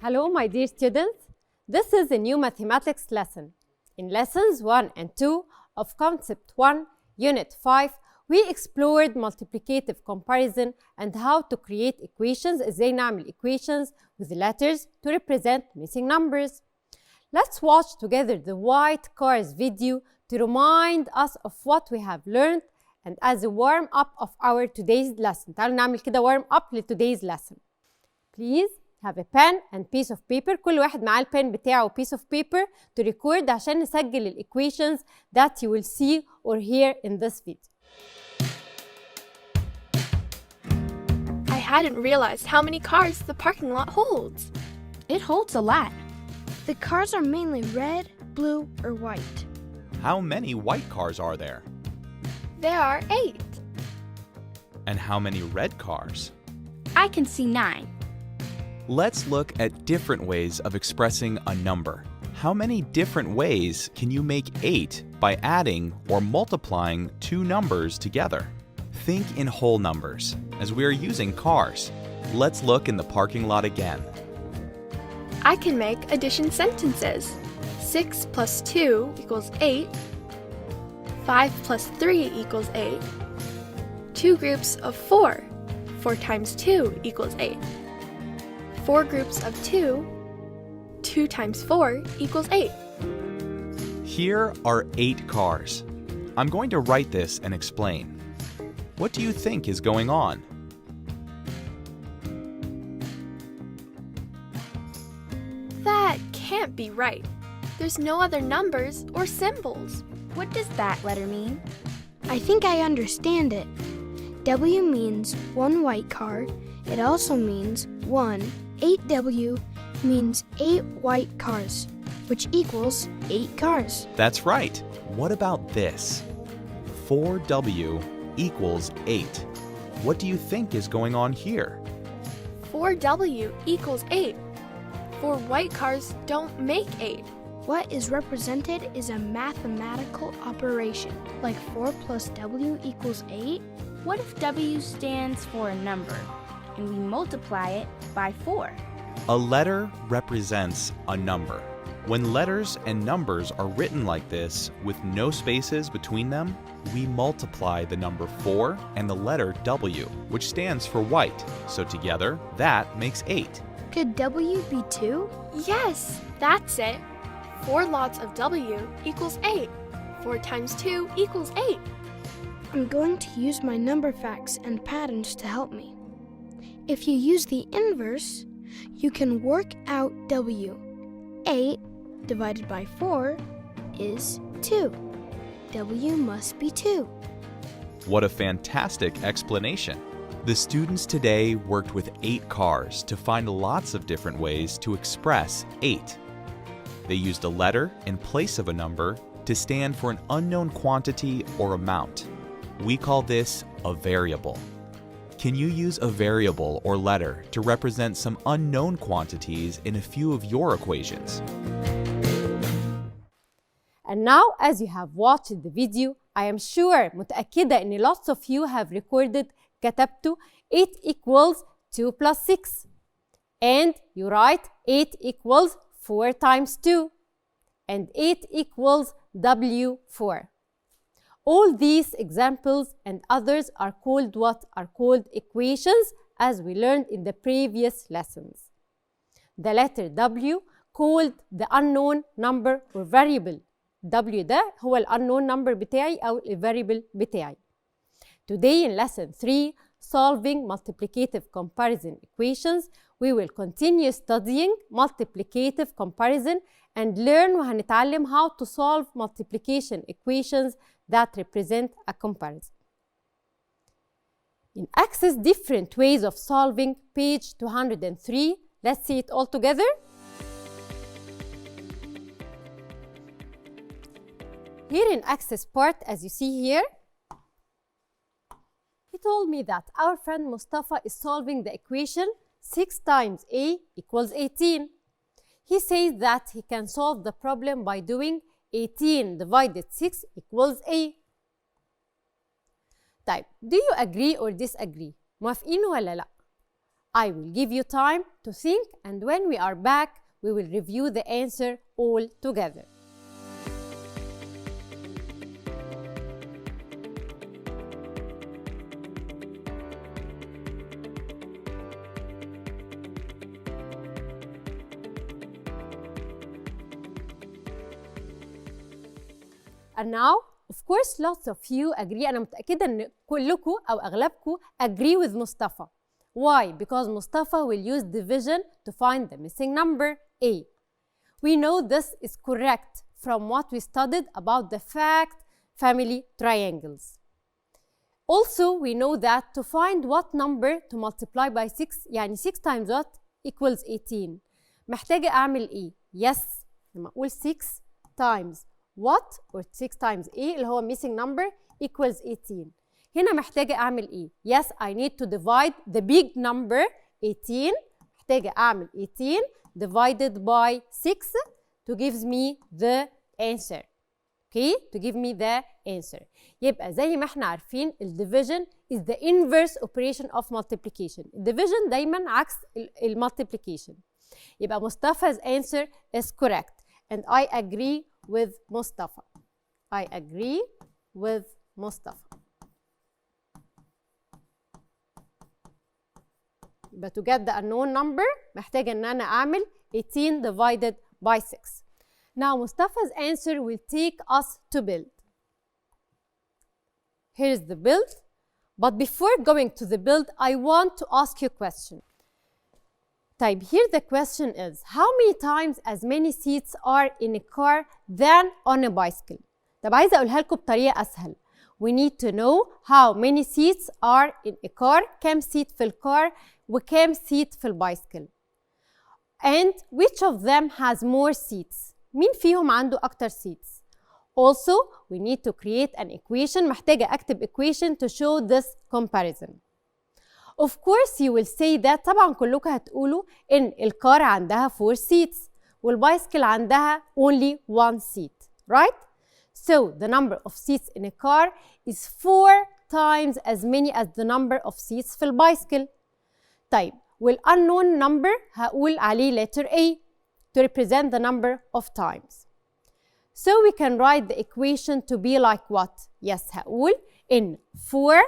Hello, my dear students. This is a new mathematics lesson. In lessons 1 and 2 of Concept 1, Unit 5, we explored multiplicative comparison and how to create equations, ازاي نعمل equations with letters to represent missing numbers. Let's watch together the white cars video to remind us of what we have learned and as a warm-up of our today's lesson. تعالوا نعمل كده warm-up today's lesson. Please have a pen and piece of paper. كل واحد معاه البن بتاعه piece of paper to record عشان نسجل ال equations that you will see or hear in this video. I hadn't realized how many cars the parking lot holds. It holds a lot. The cars are mainly red, blue, or white. How many white cars are there? There are 8. And how many red cars? I can see 9. Let's look at different ways of expressing a number. How many different ways can you make 8 by adding or multiplying two numbers together? Think in whole numbers, as we are using cars. Let's look in the parking lot again. I can make addition sentences. 6 plus 2 equals 8. 5 plus 3 equals 8. Two groups of 4. 4 times 2 equals 8. 4 groups of 2. 2 times 4 equals 8. Here are 8 cars. I'm going to write this and explain. What do you think is going on? That can't be right. There's no other numbers or symbols. What does that letter mean? I think I understand it. W means 1 white car. It also means 1. 8W means 8 white cars, which equals 8 cars. That's right. What about this? 4W equals 8. What do you think is going on here? 4W equals 8. 4 white cars don't make 8. What is represented is a mathematical operation, like 4 plus W equals 8. What if W stands for a number and we multiply it by 4? A letter represents a number. When letters and numbers are written like this, with no spaces between them, we multiply the number 4 and the letter W, which stands for white. So together, that makes 8. Could W be 2? Yes, that's it. 4 lots of W equals 8. 4 times 2 equals 8. I'm going to use my number facts and patterns to help me. If you use the inverse, you can work out W. 8 divided by 4 is 2. W must be 2. What a fantastic explanation. The students today worked with 8 cars to find lots of different ways to express 8. They used a letter in place of a number to stand for an unknown quantity or amount. We call this a variable. Can you use a variable or letter to represent some unknown quantities in a few of your equations? And now, as you have watched the video, I am sure متأكدة إن lots of you have recorded كتبتوا 8 equals 2 plus 6. And you write 8 equals 4 times 2. And 8 equals W4. All these examples and others are called what? Are called equations, as we learned in the previous lessons. The letter W called the unknown number or variable. W ده هو ال unknown number بتاعي أو ال variable بتاعي. Today in lesson 3, solving multiplicative comparison equations, we will continue studying multiplicative comparison and learn وهنتعلم how to solve multiplication equations that represent a comparison. In access different ways of solving, page 203, let's see it all together. Here in access part, as you see here, he told me that our friend Mustafa is solving the equation 6 times A equals 18. He says that he can solve the problem by doing 18 divided 6 equals A. طيب, do you agree or disagree? موافقين ولا لا؟ I will give you time to think, and when we are back, we will review the answer all together. And now, of course, lots of you agree. أنا متأكدة إن كلكم أو أغلبكم agree with مصطفى. Why? Because Mustafa will use division to find the missing number A. We know this is correct from what we studied about the fact family triangles. Also, we know that to find what number to multiply by 6, يعني 6 times what equals 18. محتاجة أعمل إيه؟ Yes, لما أقول 6 times what or 6 times A اللي هو missing number equals 18. هنا محتاجة أعمل إيه؟ Yes, I need to divide the big number 18. محتاجة أعمل 18 divided by 6 to give me the answer. Okay? To give me the answer. يبقى زي ما احنا عارفين division is the inverse operation of multiplication. division دايما عكس multiplication. يبقى Mustafa's answer is correct. And I agree with Mustafa. I agree with Mustafa. But to get the unknown number, محتاجة إن أنا أعمل 18 divided by 6. Now, Mustafa's answer will take us to build. Here's the build. But before going to the build, I want to ask you a question. طيب, here the question is, how many times as many seats are in a car than on a bicycle? طب عايزة أقولها لكم بطريقة أسهل. We need to know how many seats are in a car. كام seat في الكار وكام seat في البايسكل. And which of them has more seats? مين فيهم عنده أكتر seats? Also, we need to create an equation. محتاجة أكتب equation to show this comparison. Of course, you will say that طبعا كلكم هتقولوا إن الكار عندها 4 seats والبايسكل عندها only 1 seat, right? So, the number of seats in a car is 4 times as many as the number of seats في البايسكل. طيب, والunknown number هقول عليه letter A to represent the number of times. So, we can write the equation to be like what? Yes, هقول إن 4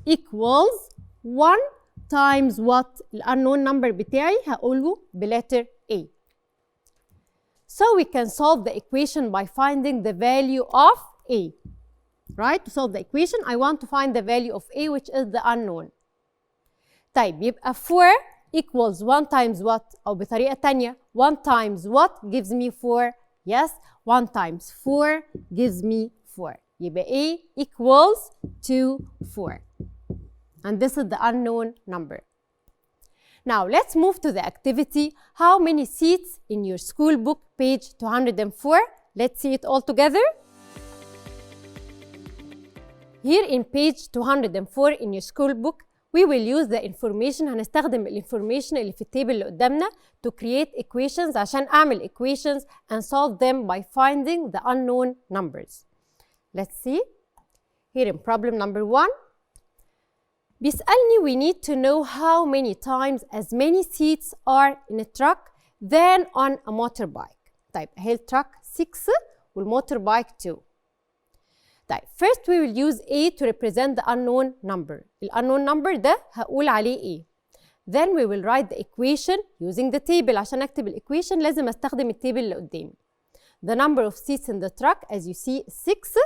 equals 1 times what unknown number بتاعي هقوله بletter A. So we can solve the equation by finding the value of A. Right? To solve the equation, I want to find the value of A, which is the unknown. طيب, يبقى 4 equals 1 times what? أو بطريقة تانية, 1 times what gives me 4? Yes, 1 times 4 gives me 4. يبقى A equals 2, 4. And this is the unknown number. Now, let's move to the activity. How many seats in your school book, page 204? Let's see it all together. Here in page 204 in your school book, we will use the information. هنستخدم information اللي في التيبل اللي قدامنا to create equations عشان أعمل equations and solve them by finding the unknown numbers. Let's see. Here in problem number 1. بيسألني we need to know how many times as many seats are in a truck than on a motorbike. طيب, اهي التراك 6 والموتوربايك 2. طيب, first we will use A to represent the unknown number. unknown number ده هقول عليه A. Then we will write the equation using the table. عشان أكتب equation لازم أستخدم التيبل اللي قدامي. The number of seats in the truck, as you see, is 6.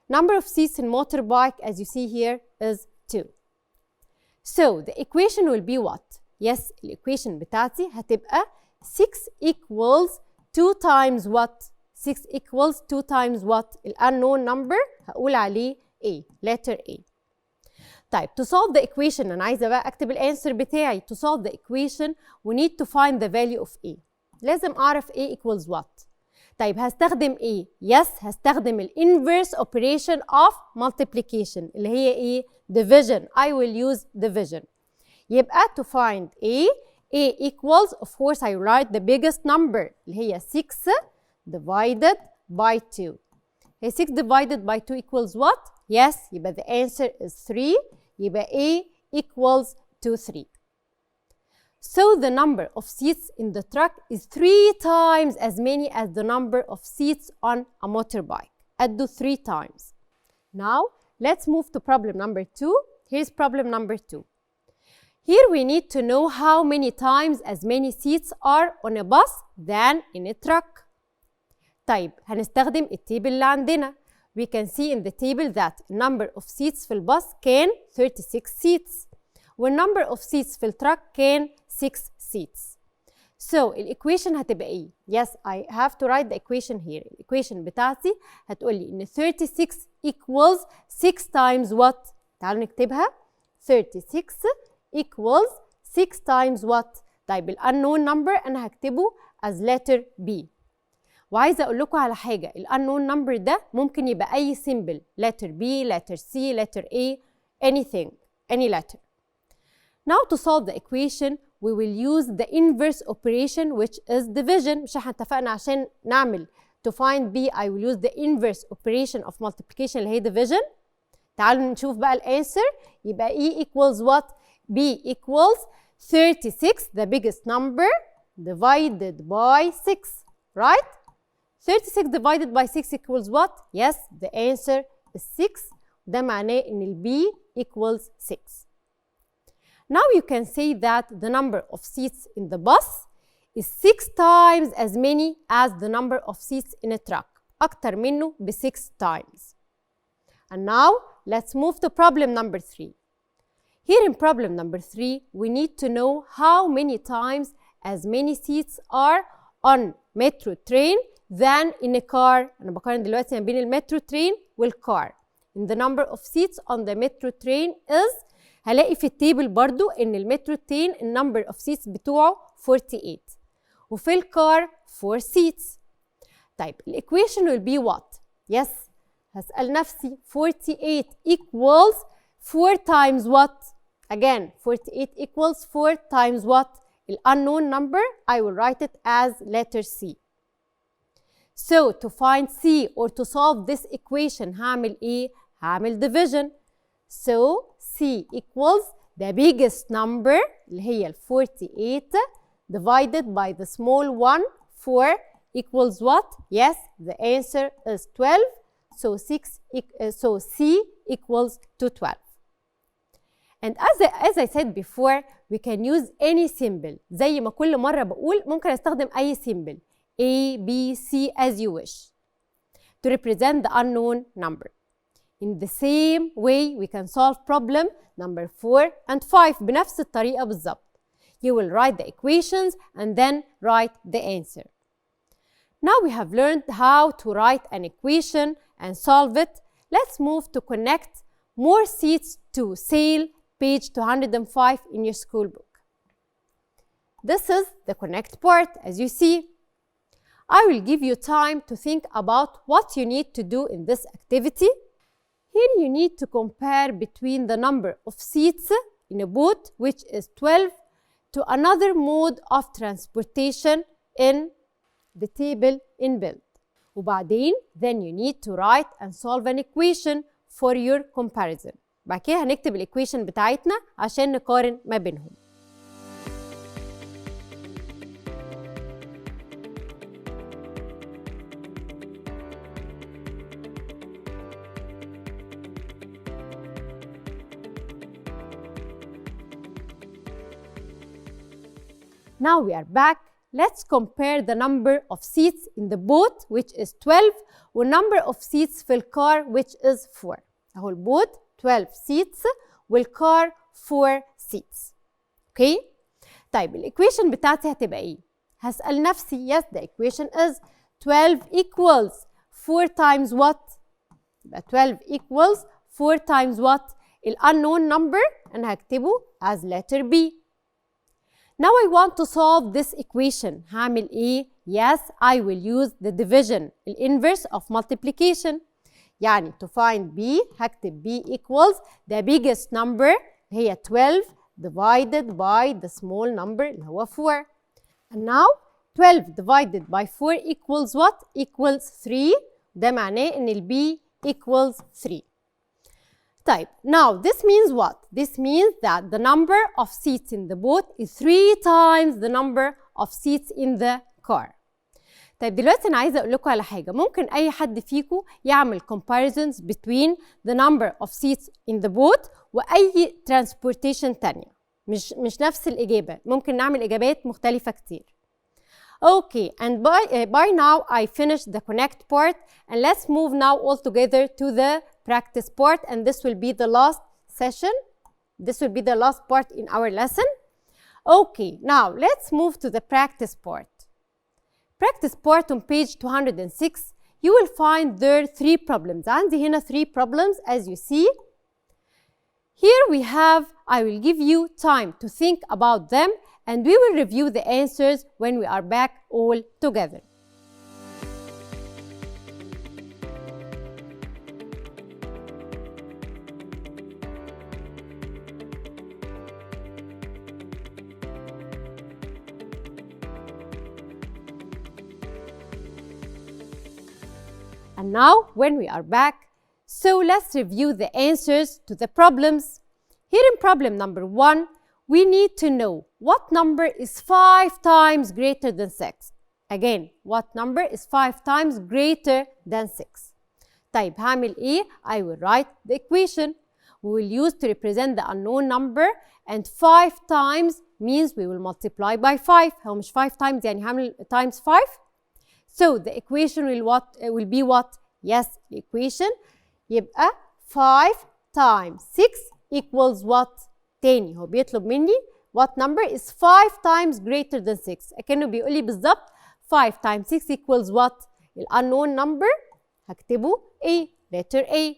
Number of seats in motorbike, as you see here, is 2. So, the equation will be what? Yes, the equation بتاعتي هتبقى 6 equals 2 times what? 6 equals 2 times what? unknown number هقول عليه A, letter A. طيب, to solve the equation أنا عايزة بقى أكتب الأنسر بتاعي. To solve the equation, we need to find the value of A. لازم أعرف A equals what? طيب, هستخدم A. Yes, هستخدم inverse operation of multiplication اللي هي إيه؟ Division. I will use division. يبقى to find A equals, of course I write the biggest number اللي هي 6 divided by 2. 6 divided by 2 equals what? Yes, يبقى the answer is 3. يبقى A equals 2, 3. So the number of seats in the truck is 3 times as many as the number of seats on a motorbike. أدوا 3 times. Now, let's move to problem number 2. Here's problem number 2. Here we need to know how many times as many seats are on a bus than in a truck. طيب هنستخدم التيبل اللي عندنا. We can see in the table that number of seats في الباص كان 36 seats والnumber of seats في التراك كان 6 seats. So الإيكويشن هتبقى إيه؟ Yes, I have to write the equation here. الإيكويشن بتاعتي هتقولي إن 36 equals 6 times what؟ تعالوا نكتبها. 36 equals 6 times what؟ طيب unknown number أنا هكتبه as letter B. وعايزة أقول لكم على حاجة، unknown number ده ممكن يبقى أي symbol letter B, letter C, letter A, anything, any letter. Now to solve the equation we will use the inverse operation which is division. مش احنا اتفقنا عشان نعمل to find B I will use the inverse operation of multiplication اللي هي division. تعالوا نشوف بقى الانسر. يبقى E equals what؟ B equals 36 the biggest number divided by 6, right? 36 divided by 6 equals what? Yes, the answer is 6. ده معناه إن ال B equals 6. Now you can say that the number of seats in the bus is 6 times as many as the number of seats in a truck. أكتر منه ب 6 times. And now let's move to problem number 3. Here in problem number 3, we need to know how many times as many seats are on metro train than in a car. أنا بقارن دلوقتي ما بين المترو train والcar. And the number of seats on the metro train is هلاقي في التيبل برضو إن المترو train النمبر of seats بتوعه 48 وفي الكار 4 seats. طيب الإيكويشن will be what؟ Yes, هسأل نفسي 48 equals 4 times what؟ Again 48 equals 4 times what؟ The unknown number I will write it as letter C. So to find C or to solve this equation هعمل إيه؟ هعمل division. So C equals the biggest number اللي هي ال 48 divided by the small one 4 equals what? Yes, the answer is 12. So C equals to 12. And as I said before, we can use any symbol. زي ما كل مرة بقول ممكن استخدم أي symbol A, B, C as you wish to represent the unknown number. In the same way we can solve problem number 4 and 5 بنفس الطريقة بالظبط. You will write the equations and then write the answer. Now we have learned how to write an equation and solve it. Let's move to connect more seats to sail, page 205 in your school book. This is the connect part, as you see. I will give you time to think about what you need to do in this activity. Here you need to compare between the number of seats in a boat, which is 12, to another mode of transportation in the table inbuilt. وبعدين then you need to write and solve an equation for your comparison. بعد كده هنكتب الايكويشن بتاعتنا عشان نقارن ما بينهم. Now we are back. Let's compare the number of seats in the boat, which is 12, و number of seats في الكار, which is 4. أهو البوت 12 seats والكار 4 seats. Okay? طيب الإيكويشن بتاعتي هتبقى إيه؟ هسأل نفسي, yes, the equation is 12 equals 4 times what؟ يبقى 12 equals 4 times what؟ ال unknown number أنا هكتبه as letter B. Now I want to solve this equation. هعمل إيه؟ Yes, I will use the division, the inverse of multiplication. يعني to find B هكتب B equals the biggest number اللي هي 12 divided by the small number اللي هو 4. And now 12 divided by 4 equals what? Equals 3. ده معناه إن ال B equals 3. طيب, now this means what? This means that the number of seats in the boat is 3 times the number of seats in the car. طيب دلوقتي أنا عايزة أقول لكم على حاجة. ممكن أي حد فيكم يعمل comparisons between the number of seats in the boat وأي transportation تانية. مش نفس الإجابة. ممكن نعمل إجابات مختلفة كتير. Okay, and by now I finished the connect part, and let's move now all together to the practice part, and this will be the last session. This will be the last part in our lesson. Okay, now let's move to the practice part. Practice part on page 206, you will find there 3 problems. عندي هنا 3 problems as you see. Here we have, I will give you time to think about them, and we will review the answers when we are back all together. And now, when we are back, so let's review the answers to the problems. Here in problem number 1, we need to know what number is 5 times greater than 6. Again, what number is 5 times greater than 6. طيب هعمل إيه؟ I will write the equation. We will use to represent the unknown number, and 5 times means we will multiply by 5. هو مش 5 times يعني هعمل times 5. So the equation will be what? Yes, the equation يبقى 5 times 6 equals what? تاني هو بيطلب مني what number is 5 times greater than 6. أكنه بيقول لي بالظبط 5 times 6 equals what? ال unknown number هكتبه A, letter A.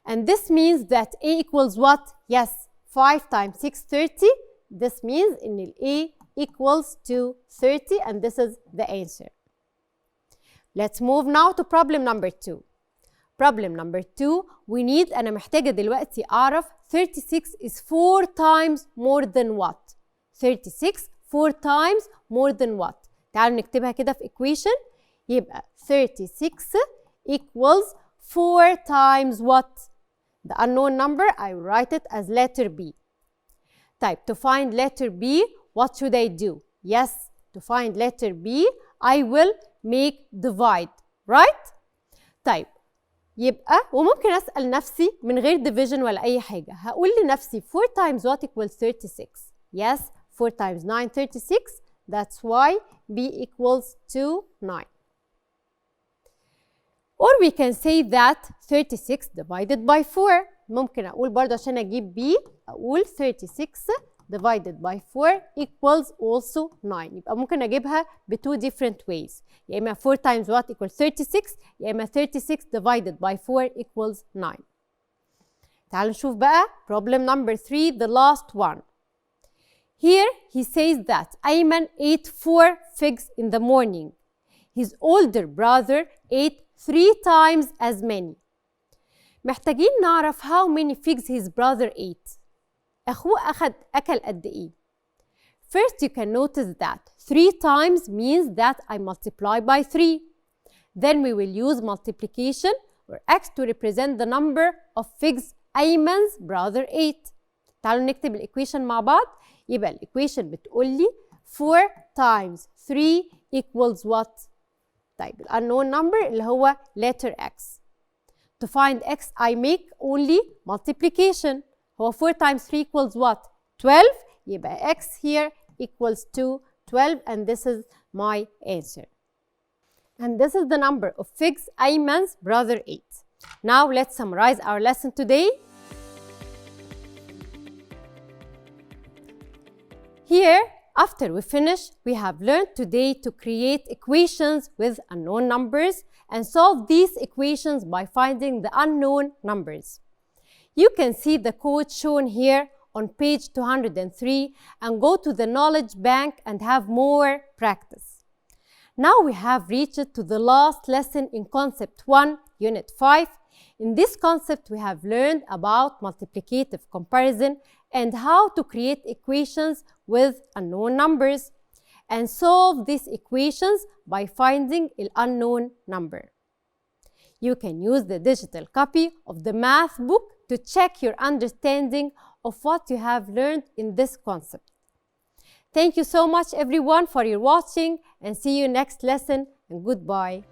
And this means that A equals what? Yes, 5 times 6, 30. This means إن ال A equals to 30, and this is the answer. Let's move now to problem number 2. Problem number 2, we need, أنا محتاجة دلوقتي أعرف 36 is 4 times more than what? 36 4 times more than what? تعالوا نكتبها كده في equation. يبقى 36 equals 4 times what? The unknown number, I will write it as letter B. طيب, to find letter B, what should I do? Yes, to find letter B, I will make divide, right? طيب, يبقى وممكن أسأل نفسي من غير division ولا أي حاجة. هقول لنفسي 4 times what equals 36? Yes, 4 times 9, 36. That's why B equals to 9. Or we can say that 36 divided by 4. ممكن أقول برضه عشان أجيب B أقول 36 divided by 4 equals also 9. يبقى ممكن أجيبها ب 2 different ways. يا إما 4 times what equals 36 يا إما 36 divided by 4 equals 9. تعالوا نشوف بقى problem number 3, the last one. Here he says that Ayman ate 4 figs in the morning. His older brother ate 3 times as many. محتاجين نعرف how many figs his brother ate. أخوه أكل قد إيه؟ First, you can notice that 3 times means that I multiply by 3. Then we will use multiplication or x to represent the number of figs Ayman's brother ate. تعالوا نكتب الإيكويشن مع بعض. يبقى الإيكويشن بتقول لي 4 times 3 equals what؟ طيب, unknown number اللي هو letter x. To find x, I make only multiplication. هو 4 times 3 equals what? 12. يبقى x here equals to 12, and this is my answer. And this is the number of figs Ayman's brother ate. Now let's summarize our lesson today. Here, after we finish, we have learned today to create equations with unknown numbers and solve these equations by finding the unknown numbers. You can see the code shown here on page 203 and go to the knowledge bank and have more practice. Now we have reached to the last lesson in concept 1, unit 5. In this concept, we have learned about multiplicative comparison and how to create equations with unknown numbers and solve these equations by finding an unknown number. You can use the digital copy of the math book to check your understanding of what you have learned in this concept. Thank you so much everyone for your watching, and see you next lesson, and goodbye.